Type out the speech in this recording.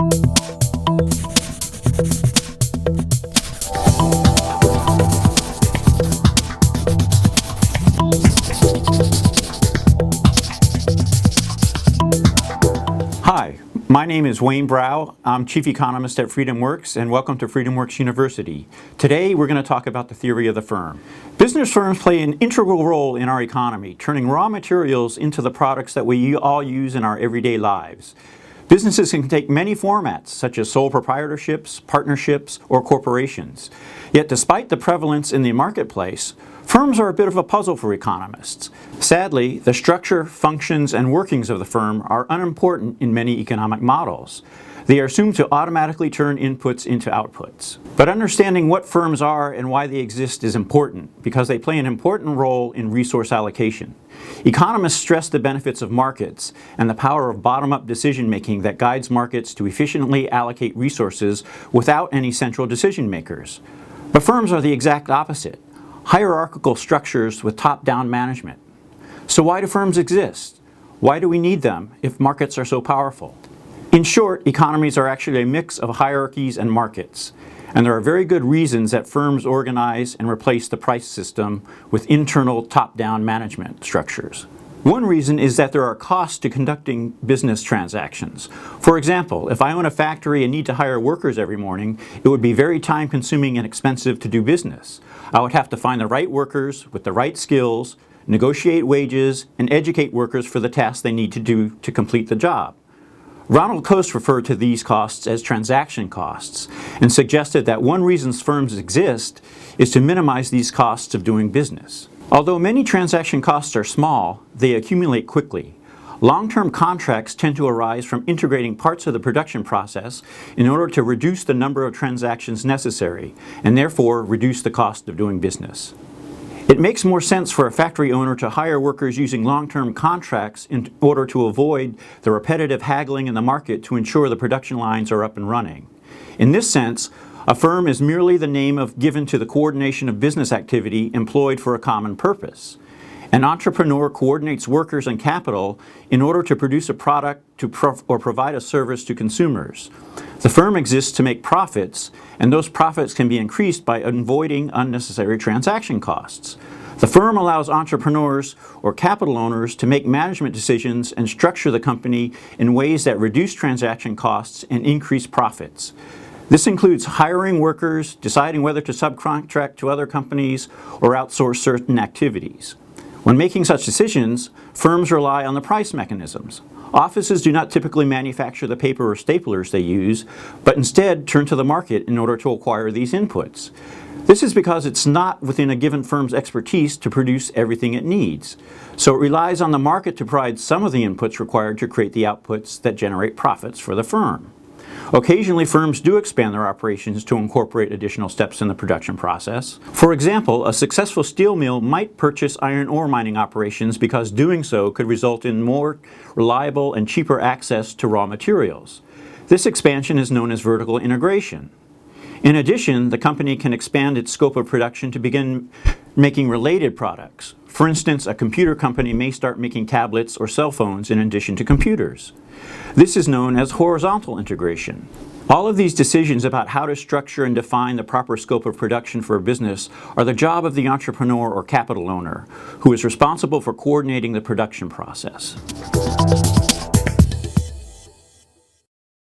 Hi, my name is Wayne Brow. I'm Chief Economist at FreedomWorks, and welcome to FreedomWorks University. Today we're going to talk about the theory of the firm. Business firms play an integral role in our economy, turning raw materials into the products that we all use in our everyday lives. Businesses can take many formats, such as sole proprietorships, partnerships, or corporations. Yet despite the prevalence in the marketplace, firms are a bit of a puzzle for economists. Sadly, the structure, functions, and workings of the firm are unimportant in many economic models. They are assumed to automatically turn inputs into outputs. But understanding what firms are and why they exist is important, because they play an important role in resource allocation. Economists stress the benefits of markets and the power of bottom-up decision-making that guides markets to efficiently allocate resources without any central decision makers. But firms are the exact opposite. Hierarchical structures with top-down management. So why do firms exist? Why do we need them if markets are so powerful? In short, economies are actually a mix of hierarchies and markets. And there are very good reasons that firms organize and replace the price system with internal top-down management structures. One reason is that there are costs to conducting business transactions. For example, if I own a factory and need to hire workers every morning, it would be very time-consuming and expensive to do business. I would have to find the right workers with the right skills, negotiate wages, and educate workers for the tasks they need to do to complete the job. Ronald Coase referred to these costs as transaction costs and suggested that one reason firms exist is to minimize these costs of doing business. Although many transaction costs are small, they accumulate quickly. Long-term contracts tend to arise from integrating parts of the production process in order to reduce the number of transactions necessary, and therefore reduce the cost of doing business. It makes more sense for a factory owner to hire workers using long-term contracts in order to avoid the repetitive haggling in the market to ensure the production lines are up and running. In this sense, a firm is merely the name given to the coordination of business activity employed for a common purpose. An entrepreneur coordinates workers and capital in order to produce a product or provide a service to consumers. The firm exists to make profits, and those profits can be increased by avoiding unnecessary transaction costs. The firm allows entrepreneurs or capital owners to make management decisions and structure the company in ways that reduce transaction costs and increase profits. This includes hiring workers, deciding whether to subcontract to other companies, or outsource certain activities. When making such decisions, firms rely on the price mechanisms. Offices do not typically manufacture the paper or staplers they use, but instead turn to the market in order to acquire these inputs. This is because it's not within a given firm's expertise to produce everything it needs. So it relies on the market to provide some of the inputs required to create the outputs that generate profits for the firm. Occasionally, firms do expand their operations to incorporate additional steps in the production process. For example, a successful steel mill might purchase iron ore mining operations because doing so could result in more reliable and cheaper access to raw materials. This expansion is known as vertical integration. In addition, the company can expand its scope of production to begin making related products. For instance, a computer company may start making tablets or cell phones in addition to computers. This is known as horizontal integration. All of these decisions about how to structure and define the proper scope of production for a business are the job of the entrepreneur or capital owner, who is responsible for coordinating the production process.